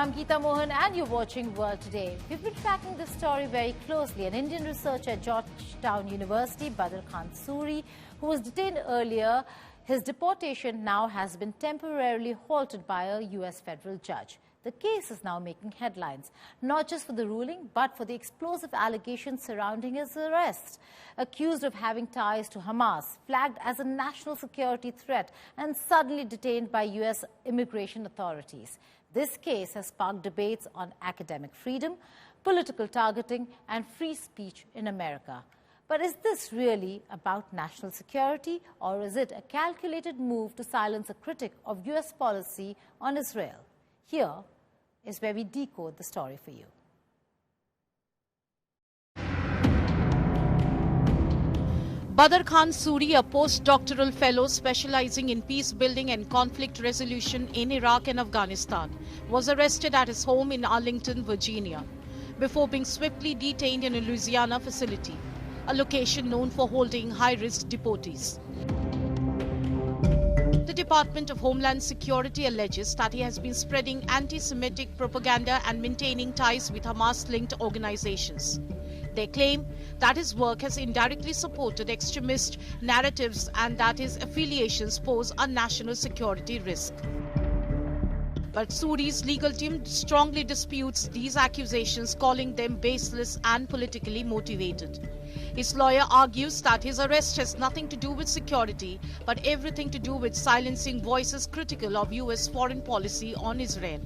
I'm Geeta Mohan and you're watching World Today. We've been tracking this story very closely. An Indian researcher at Georgetown University, Badr Khan Suri, who was detained earlier, his deportation now has been temporarily halted by a US federal judge. The case is now making headlines, not just for the ruling, but for the explosive allegations surrounding his arrest. Accused of having ties to Hamas, flagged as a national security threat, and suddenly detained by US immigration authorities. This case has sparked debates on academic freedom, political targeting, and free speech in America. But is this really about national security, or is it a calculated move to silence a critic of US policy on Israel? Here is where we decode the story for you. Badr Khan Suri, a postdoctoral fellow specializing in peace building and conflict resolution in Iraq and Afghanistan, was arrested at his home in Arlington, Virginia, before being swiftly detained in a Louisiana facility, a location known for holding high-risk deportees. The Department of Homeland Security alleges that he has been spreading anti-Semitic propaganda and maintaining ties with Hamas-linked organizations. They claim that his work has indirectly supported extremist narratives and that his affiliations pose a national security risk. But Suri's legal team strongly disputes these accusations, calling them baseless and politically motivated. His lawyer argues that his arrest has nothing to do with security, but everything to do with silencing voices critical of US foreign policy on Israel.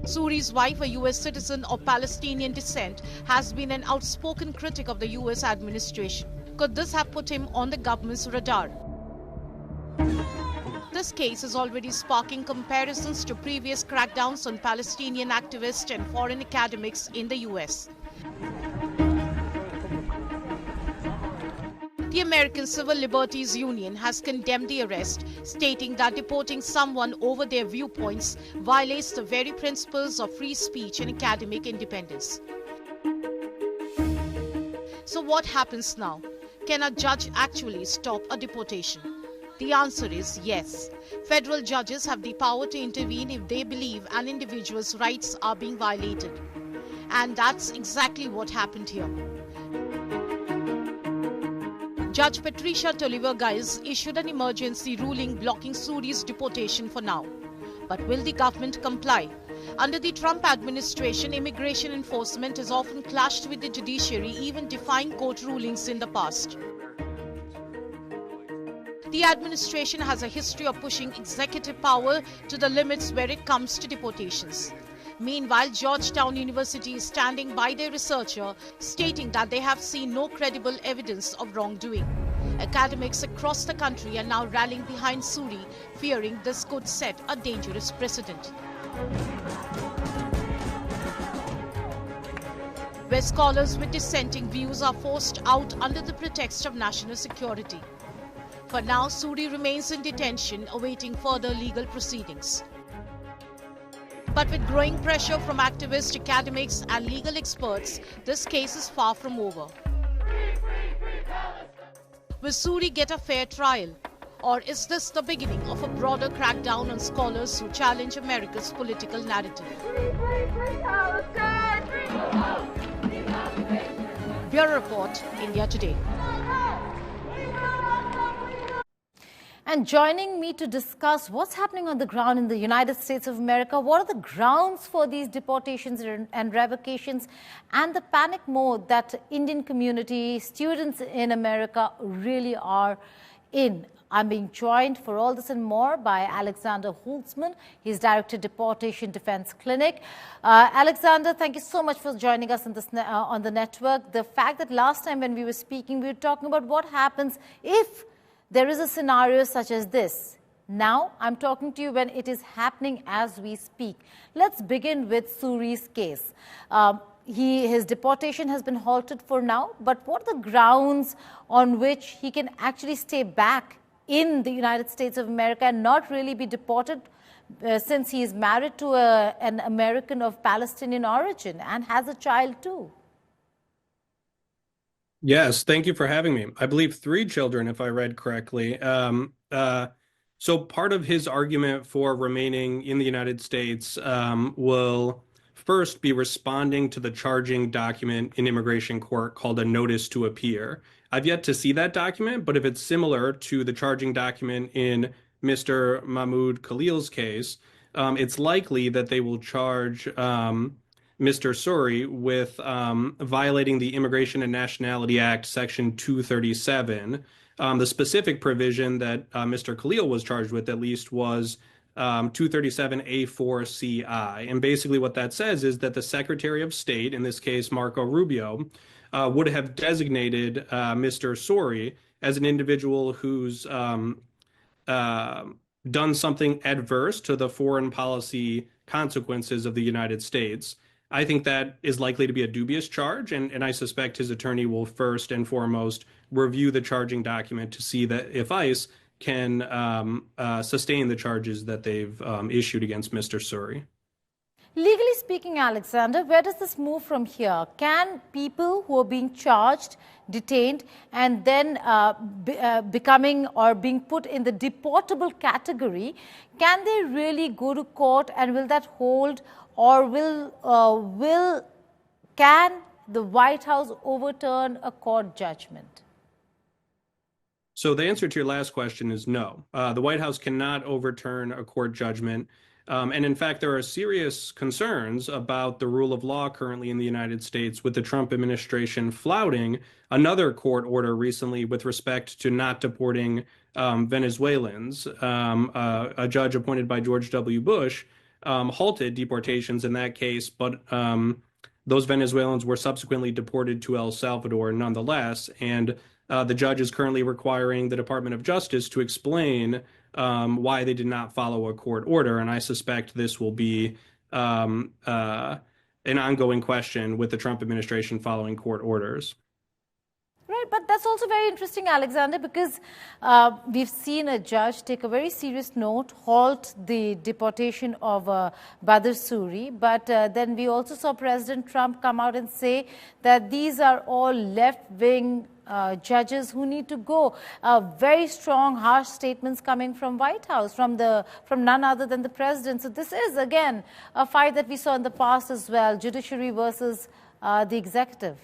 Suri's wife, a US citizen of Palestinian descent, has been an outspoken critic of the US administration. Could this have put him on the government's radar? This case is already sparking comparisons to previous crackdowns on Palestinian activists and foreign academics in the US. The American Civil Liberties Union has condemned the arrest, stating that deporting someone over their viewpoints violates the very principles of free speech and academic independence. So what happens now? Can a judge actually stop a deportation? The answer is yes. Federal judges have the power to intervene if they believe an individual's rights are being violated. And that's exactly what happened here. Judge Patricia Tolliver-Giles issued an emergency ruling blocking Suri's deportation for now. But will the government comply? Under the Trump administration, immigration enforcement has often clashed with the judiciary, even defying court rulings in the past. The administration has a history of pushing executive power to the limits where it comes to deportations. Meanwhile, Georgetown University is standing by their researcher, stating that they have seen no credible evidence of wrongdoing. Academics across the country are now rallying behind Suri, fearing this could set a dangerous precedent. Where scholars with dissenting views are forced out under the pretext of national security. For now, Suri remains in detention, awaiting further legal proceedings. But with growing pressure from activists, academics and legal experts, this case is far from over. Will Suri get a fair trial? Or is this the beginning of a broader crackdown on scholars who challenge America's political narrative? Bureau Report, India Today. And joining me to discuss what's happening on the ground in the United States of America, what are the grounds for these deportations and revocations, and the panic mode that Indian community, students in America really are in. I'm being joined for all this and more by Alexander Holtzman. He's Director, Deportation Defense Clinic. Alexander, thank you so much for joining us on the network. The fact that last time when we were speaking, we were talking about what happens if there is a scenario such as this. Now, I'm talking to you when it is happening as we speak. Let's begin with Suri's case. His deportation has been halted for now, but what are the grounds on which he can actually stay back in the United States of America and not really be deported since he is married to an American of Palestinian origin and has a child too? Yes, thank you for having me. I believe 3 children, if I read correctly. So part of his argument for remaining in the United States will first be responding to the charging document in immigration court called a notice to appear. I've yet to see that document, but if it's similar to the charging document in Mr. Mahmoud Khalil's case, it's likely that they will charge Mr. Suri with violating the Immigration and Nationality Act, Section 237. The specific provision that Mr. Khalil was charged with, at least, was 237A4CI. And basically, what that says is that the Secretary of State, in this case, Marco Rubio, would have designated Mr. Suri as an individual who's uh, done something adverse to the foreign policy consequences of the United States. I think that is likely to be a dubious charge, and I suspect his attorney will first and foremost review the charging document to see that if ICE can sustain the charges that they've issued against Mr. Suri. Legally speaking, Alexander, where does this move from here? Can people who are being charged, detained, and then becoming or being put in the deportable category, can they really go to court, and will that hold, or can the White House overturn a court judgment? So the answer to your last question is no. The White House cannot overturn a court judgment. And in fact, there are serious concerns about the rule of law currently in the United States, with the Trump administration flouting another court order recently with respect to not deporting Venezuelans. A judge appointed by George W. Bush halted deportations in that case, but those Venezuelans were subsequently deported to El Salvador nonetheless. And the judge is currently requiring the Department of Justice to explain why they did not follow a court order. And I suspect this will be an ongoing question with the Trump administration following court orders. Right, but that's also very interesting, Alexander, because we've seen a judge take a very serious note, halt the deportation of Badr Suri, but then we also saw President Trump come out and say that these are all left-wing judges who need to go. Very strong, harsh statements coming from White House, from none other than the president. So this is, again, a fight that we saw in the past as well, judiciary versus the executive.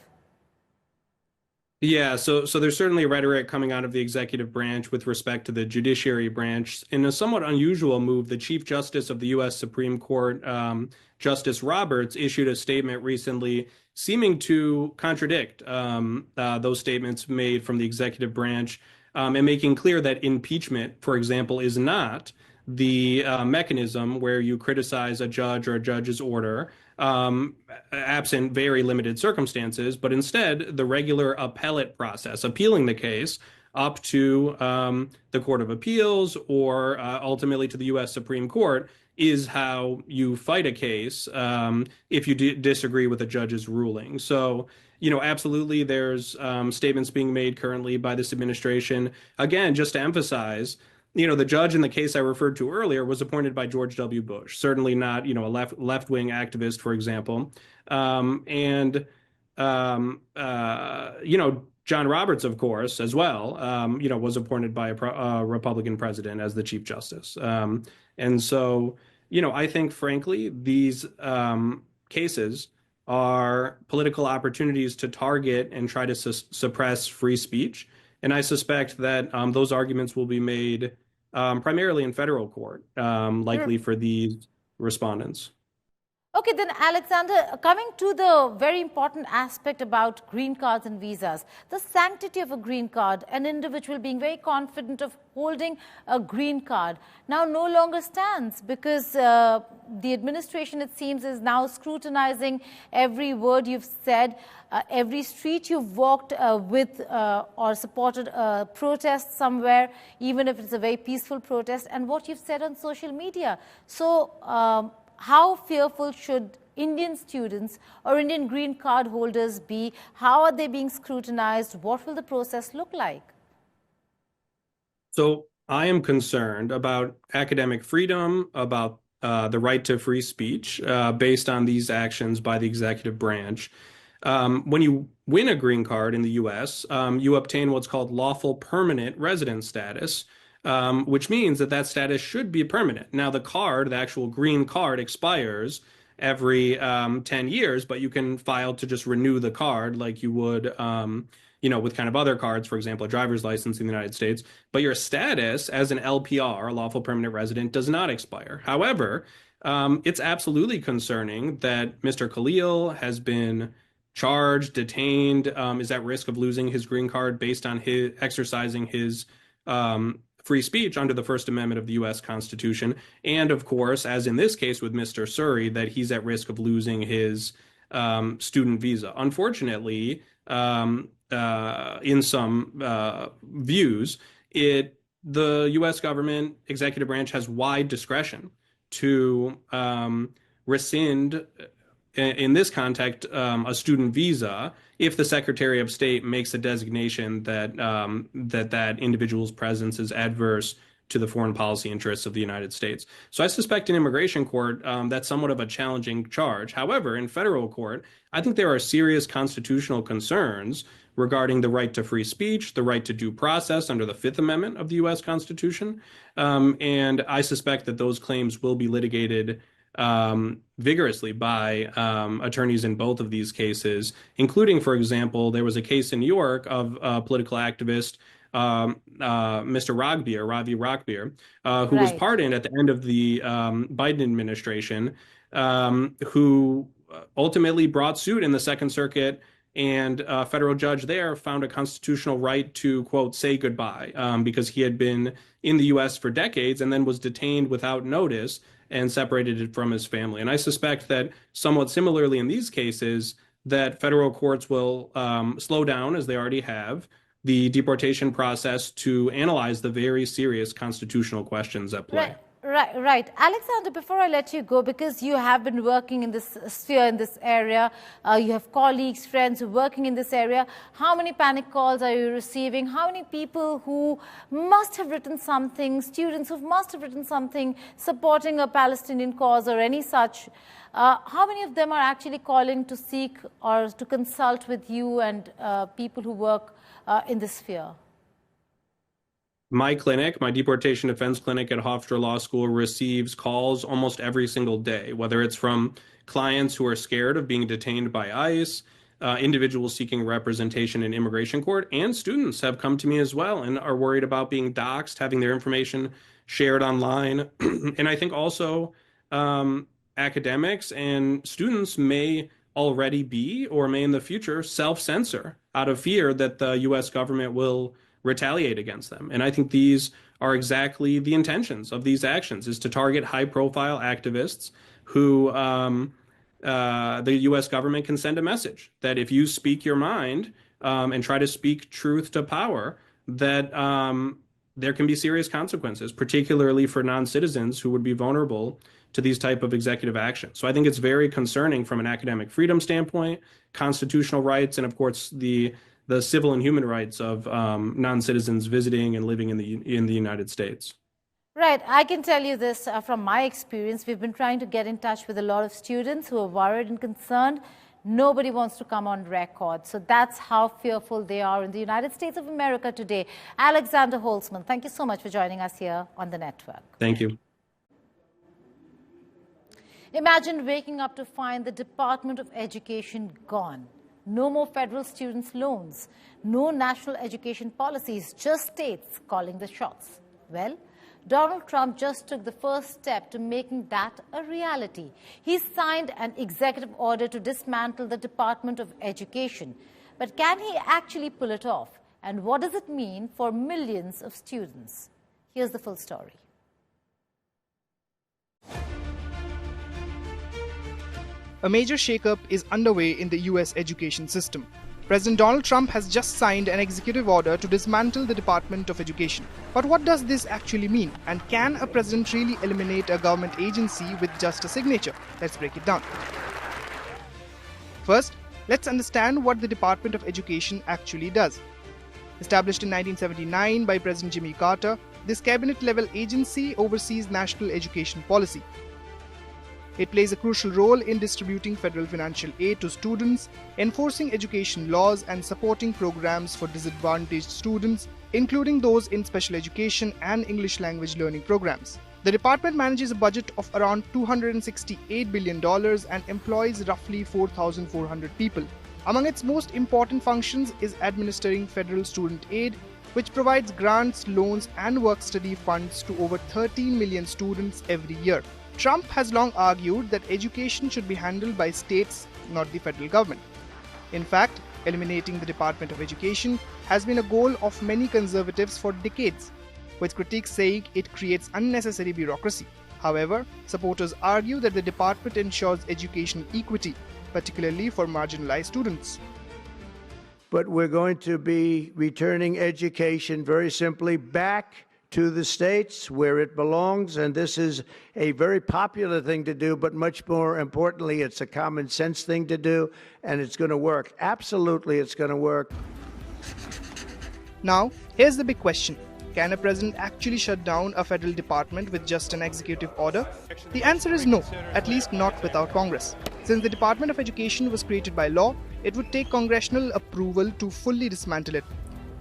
Yeah, so there's certainly rhetoric coming out of the executive branch with respect to the judiciary branch. In a somewhat unusual move, the Chief Justice of the U.S. Supreme Court, Justice Roberts, issued a statement recently seeming to contradict those statements made from the executive branch, and making clear that impeachment, for example, is not the mechanism where you criticize a judge or a judge's order, absent very limited circumstances, but instead the regular appellate process, appealing the case up to the Court of Appeals or ultimately to the U.S. Supreme Court, is how you fight a case if you disagree with a judge's ruling. So, absolutely there's statements being made currently by this administration. Again, just to emphasize, the judge in the case I referred to earlier was appointed by George W. Bush, certainly not, a left-wing activist, for example. John Roberts, of course, as well, was appointed by a Republican president as the Chief Justice. And so, I think, frankly, these cases are political opportunities to target and try to suppress free speech. And I suspect that those arguments will be made primarily in federal court, likely for these respondents. Okay, then, Alexander, coming to the very important aspect about green cards and visas, the sanctity of a green card, an individual being very confident of holding a green card, now no longer stands, because the administration, it seems, is now scrutinizing every word you've said, every street you've walked with or supported a protest somewhere, even if it's a very peaceful protest, and what you've said on social media. So, how fearful should Indian students or Indian green card holders be? How are they being scrutinized? What will the process look like? So I am concerned about academic freedom, about the right to free speech based on these actions by the executive branch. When you win a green card in the U.S., you obtain what's called lawful permanent resident status. which means that that status should be permanent. Now, the card, the actual green card, expires every 10 years, but you can file to just renew the card like you would, with kind of other cards, for example, a driver's license in the United States. But your status as an LPR, a lawful permanent resident, does not expire. However, it's absolutely concerning that Mr. Khalil has been charged, detained, is at risk of losing his green card based on his exercising his free speech under the First Amendment of the U.S. Constitution. And of course, as in this case with Mr. Suri, that he's at risk of losing his student visa. Unfortunately, in some views, the U.S. government executive branch has wide discretion to rescind, in this context, a student visa if the Secretary of State makes a designation that that individual's presence is adverse to the foreign policy interests of the United States. So I suspect in immigration court, that's somewhat of a challenging charge. However, in federal court, I think there are serious constitutional concerns regarding the right to free speech, the right to due process under the Fifth Amendment of the U.S. Constitution. And I suspect that those claims will be litigated vigorously by attorneys in both of these cases, including, for example, there was a case in New York of a political activist, Mr. Ravi Ragbir, who was pardoned at the end of the Biden administration, who ultimately brought suit in the Second Circuit, and a federal judge there found a constitutional right to, quote, say goodbye, because he had been in the U.S. for decades and then was detained without notice and separated from his family. And I suspect that somewhat similarly in these cases, that federal courts will slow down, as they already have, the deportation process to analyze the very serious constitutional questions at play. Right. Alexander, before I let you go, because you have been working in this sphere, in this area, you have colleagues, friends who are working in this area. How many panic calls are you receiving? How many people who must have written something, students who must have written something supporting a Palestinian cause or any such, how many of them are actually calling to seek or to consult with you and people who work in this sphere? My clinic, my deportation defense clinic at Hofstra Law School, receives calls almost every single day, whether it's from clients who are scared of being detained by ICE, individuals seeking representation in immigration court, and students have come to me as well and are worried about being doxxed, having their information shared online. And I think also academics and students may already be, or may in the future, self-censor out of fear that the U.S. government will retaliate against them. And I think these are exactly the intentions of these actions, is to target high-profile activists who the U.S. government can send a message that if you speak your mind and try to speak truth to power, that there can be serious consequences, particularly for non-citizens who would be vulnerable to these type of executive actions. So I think it's very concerning from an academic freedom standpoint, constitutional rights, and of course the civil and human rights of non-citizens visiting and living in the United States. Right. I can tell you this from my experience. We've been trying to get in touch with a lot of students who are worried and concerned. Nobody wants to come on record. So that's how fearful they are in the United States of America today. Alexander Holtzman, thank you so much for joining us here on the network. Thank you. Imagine waking up to find the Department of Education gone. No more federal students' loans, no national education policies, just states calling the shots. Well, Donald Trump just took the first step to making that a reality. He signed an executive order to dismantle the Department of Education. But can he actually pull it off? And what does it mean for millions of students? Here's the full story. A major shakeup is underway in the US education system. President Donald Trump has just signed an executive order to dismantle the Department of Education. But what does this actually mean? And can a president really eliminate a government agency with just a signature? Let's break it down. First, let's understand what the Department of Education actually does. Established in 1979 by President Jimmy Carter, this cabinet-level agency oversees national education policy. It plays a crucial role in distributing federal financial aid to students, enforcing education laws, and supporting programs for disadvantaged students, including those in special education and English language learning programs. The department manages a budget of around $268 billion and employs roughly 4,400 people. Among its most important functions is administering federal student aid, which provides grants, loans, and work-study funds to over 13 million students every year. Trump has long argued that education should be handled by states, not the federal government. In fact, eliminating the Department of Education has been a goal of many conservatives for decades, with critics saying it creates unnecessary bureaucracy. However, supporters argue that the department ensures education equity, particularly for marginalized students. But we're going to be returning education very simply back to the states where it belongs, and this is a very popular thing to do, but much more importantly, it's a common sense thing to do, and it's going to work. Absolutely, it's going to work. Now, here's the big question. Can a president actually shut down a federal department with just an executive order? The answer is no, at least not without Congress. Since the Department of Education was created by law, it would take congressional approval to fully dismantle it.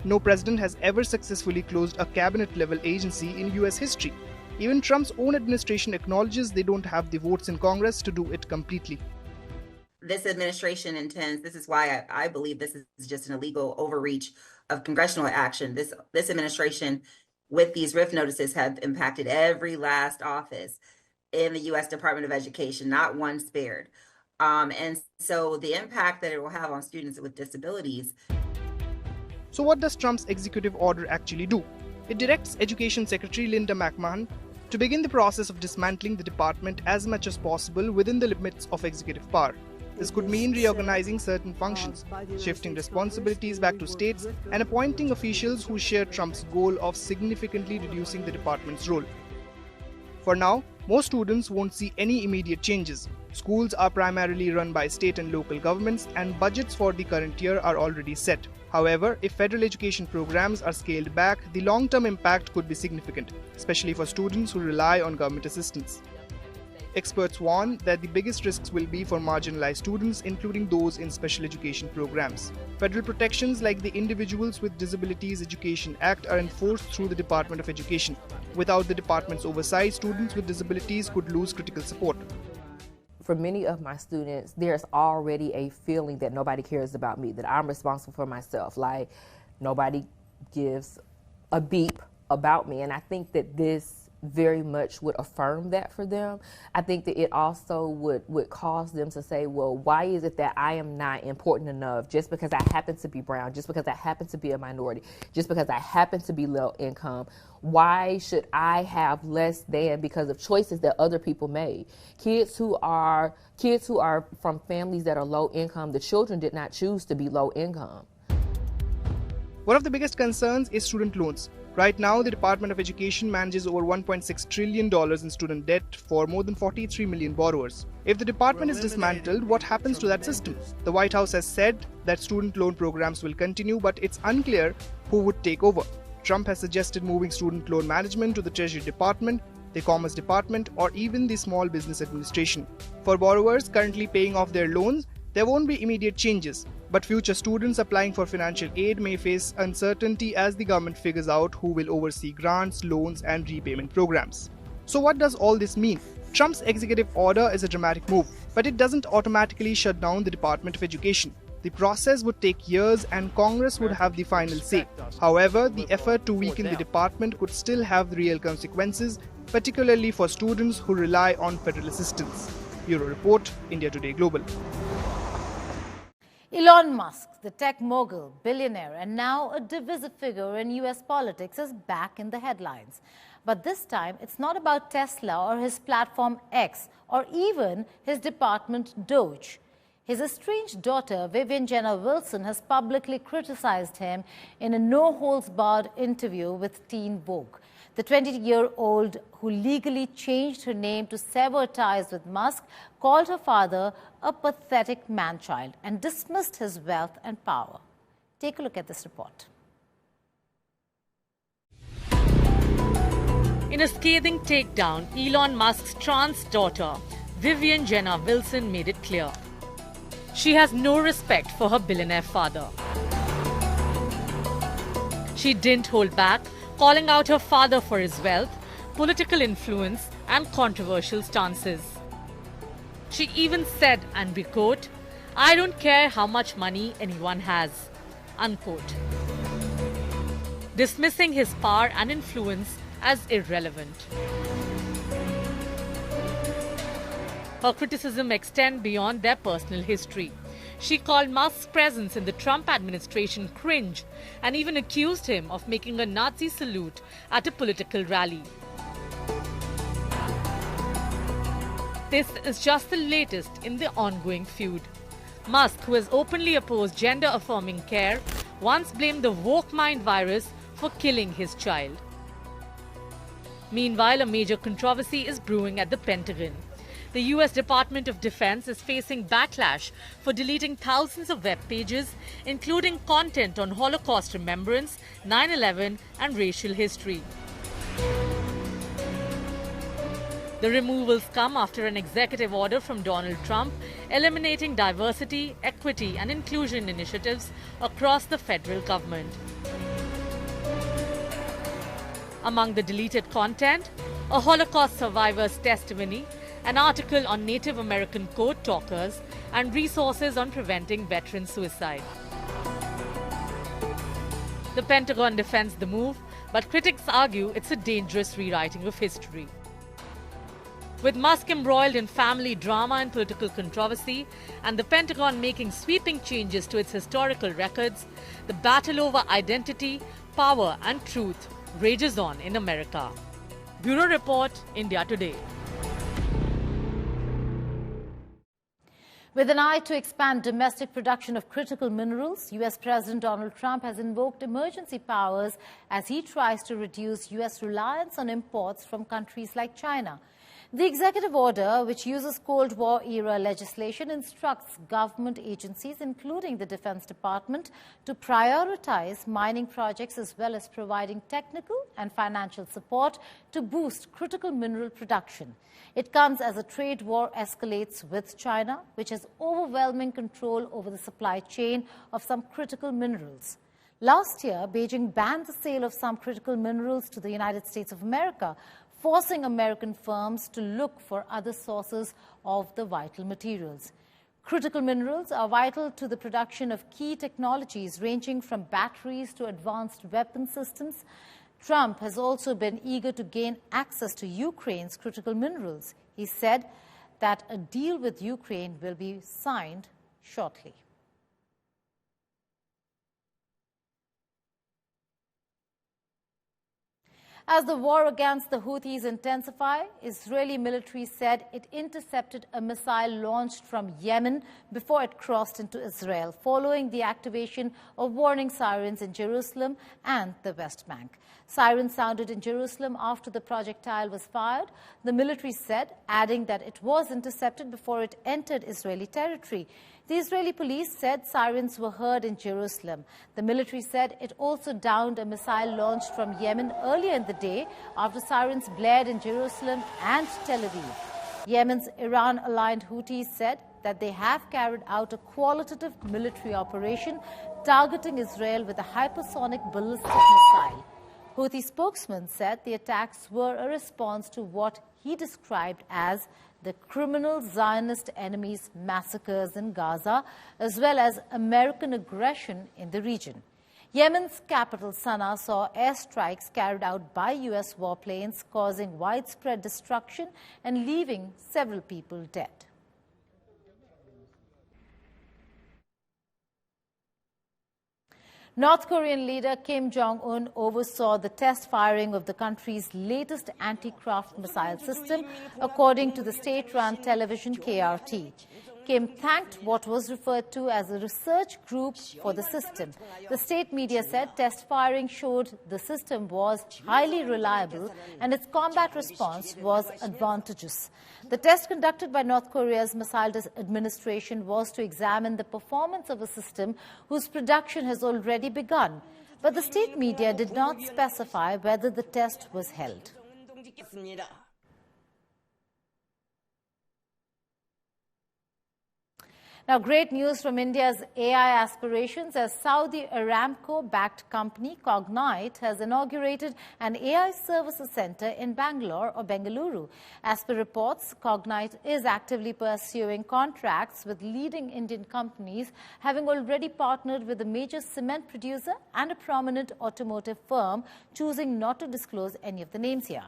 No president has ever successfully closed a cabinet-level agency in US history. Even Trump's own administration acknowledges they don't have the votes in Congress to do it completely. This administration intends, this is why I believe this is just an illegal overreach of congressional action. This administration, with these RIF notices, have impacted every last office in the US Department of Education, not one spared. And so the impact that it will have on students with disabilities. So what does Trump's executive order actually do? It directs Education Secretary Linda McMahon to begin the process of dismantling the department as much as possible within the limits of executive power. This could mean reorganizing certain functions, shifting responsibilities back to states, and appointing officials who share Trump's goal of significantly reducing the department's role. For now, most students won't see any immediate changes. Schools are primarily run by state and local governments, and budgets for the current year are already set. However, if federal education programs are scaled back, the long-term impact could be significant, especially for students who rely on government assistance. Experts warn that the biggest risks will be for marginalized students, including those in special education programs. Federal protections like the Individuals with Disabilities Education Act are enforced through the Department of Education. Without the department's oversight, students with disabilities could lose critical support. For many of my students, there's already a feeling that nobody cares about me, that I'm responsible for myself. Like, nobody gives a beep about me. And I think that this very much would affirm that for them. I think that it also would cause them to say, well, why is it that I am not important enough just because I happen to be brown, just because I happen to be a minority, just because I happen to be low income? Why should I have less than because of choices that other people made? Kids who are from families that are low income, the children did not choose to be low income. One of the biggest concerns is student loans. Right now, the Department of Education manages over $1.6 trillion in student debt for more than 43 million borrowers. If the department is dismantled, what happens to that system? The White House has said that student loan programs will continue, but it's unclear who would take over. Trump has suggested moving student loan management to the Treasury Department, the Commerce Department, or even the Small Business Administration. For borrowers currently paying off their loans, there won't be immediate changes, but future students applying for financial aid may face uncertainty as the government figures out who will oversee grants, loans, and repayment programs. So what does all this mean? Trump's executive order is a dramatic move, but it doesn't automatically shut down the Department of Education. The process would take years and Congress would have the final say. However, the effort to weaken the department could still have real consequences, particularly for students who rely on federal assistance. Bureau Report, India Today Global. Elon Musk, the tech mogul, billionaire, and now a divisive figure in US politics, is back in the headlines. But this time, it's not about Tesla or his platform X or even his department Doge. His estranged daughter, Vivian Jenner Wilson, has publicly criticized him in a no-holds-barred interview with Teen Vogue. The 20-year-old, who legally changed her name to sever ties with Musk, called her father a pathetic man-child and dismissed his wealth and power. Take a look at this report. In a scathing takedown, Elon Musk's trans daughter, Vivian Jenner Wilson, made it clear. She has no respect for her billionaire father. She didn't hold back, calling out her father for his wealth, political influence and controversial stances. She even said, and we quote, "I don't care how much money anyone has," unquote, dismissing his power and influence as irrelevant. Her criticism extends beyond their personal history. She called Musk's presence in the Trump administration cringe and even accused him of making a Nazi salute at a political rally. This is just the latest in the ongoing feud. Musk, who has openly opposed gender-affirming care, once blamed the woke mind virus for killing his child. Meanwhile, a major controversy is brewing at the Pentagon. The US Department of Defense is facing backlash for deleting thousands of web pages, including content on Holocaust remembrance, 9/11 and racial history. The removals come after an executive order from Donald Trump eliminating diversity, equity and inclusion initiatives across the federal government. Among the deleted content, a Holocaust survivor's testimony, an article on Native American code talkers, and resources on preventing veteran suicide. The Pentagon defends the move, but critics argue it's a dangerous rewriting of history. With Musk embroiled in family drama and political controversy, and the Pentagon making sweeping changes to its historical records, the battle over identity, power and truth rages on in America. Bureau Report, India Today. With an eye to expand domestic production of critical minerals, US President Donald Trump has invoked emergency powers as he tries to reduce US reliance on imports from countries like China. The executive order, which uses Cold War-era legislation, instructs government agencies, including the Defense Department, to prioritize mining projects as well as providing technical and financial support to boost critical mineral production. It comes as a trade war escalates with China, which has overwhelming control over the supply chain of some critical minerals. Last year, Beijing banned the sale of some critical minerals to the United States of America, forcing American firms to look for other sources of the vital materials. Critical minerals are vital to the production of key technologies ranging from batteries to advanced weapon systems. Trump has also been eager to gain access to Ukraine's critical minerals. He said that a deal with Ukraine will be signed shortly. As the war against the Houthis intensify, Israeli military said it intercepted a missile launched from Yemen before it crossed into Israel, following the activation of warning sirens in Jerusalem and the West Bank. Sirens sounded in Jerusalem after the projectile was fired, the military said, adding that it was intercepted before it entered Israeli territory. The Israeli police said sirens were heard in Jerusalem. The military said it also downed a missile launched from Yemen earlier in the day after sirens blared in Jerusalem and Tel Aviv. Yemen's Iran-aligned Houthis said that they have carried out a qualitative military operation targeting Israel with a hypersonic ballistic missile. Houthi spokesman said the attacks were a response to what he described as the criminal Zionist enemy's massacres in Gaza, as well as American aggression in the region. Yemen's capital Sana'a saw airstrikes carried out by U.S. warplanes, causing widespread destruction and leaving several people dead. North Korean leader Kim Jong-un oversaw the test firing of the country's latest anti-craft missile system, according to the state-run television KRT. Kim thanked what was referred to as a research group for the system. The state media said test firing showed the system was highly reliable and its combat response was advantageous. The test conducted by North Korea's missile administration was to examine the performance of a system whose production has already begun. But the state media did not specify whether the test was held. Now, great news from India's AI aspirations as Saudi Aramco-backed company Cognite has inaugurated an AI services center in Bangalore or Bengaluru. As per reports, Cognite is actively pursuing contracts with leading Indian companies, having already partnered with a major cement producer and a prominent automotive firm, choosing not to disclose any of the names here.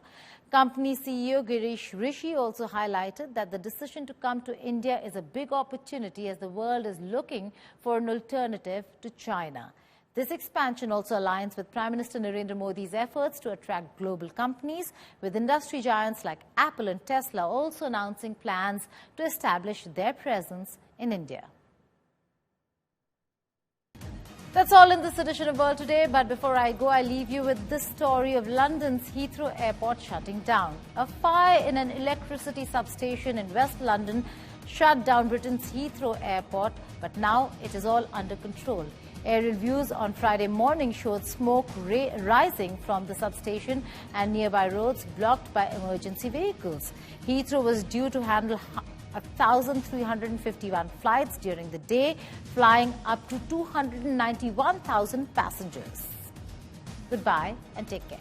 Company CEO Girish Rishi also highlighted that the decision to come to India is a big opportunity as the world is looking for an alternative to China. This expansion also aligns with Prime Minister Narendra Modi's efforts to attract global companies, with industry giants like Apple and Tesla also announcing plans to establish their presence in India. That's all in this edition of World Today, but before I go, I leave you with this story of London's Heathrow Airport shutting down. A fire in an electricity substation in West London shut down Britain's Heathrow Airport, but now it is all under control. Aerial views on Friday morning showed smoke rising from the substation and nearby roads blocked by emergency vehicles. Heathrow was due to handle 1,351 flights during the day, flying up to 291,000 passengers. Goodbye and take care.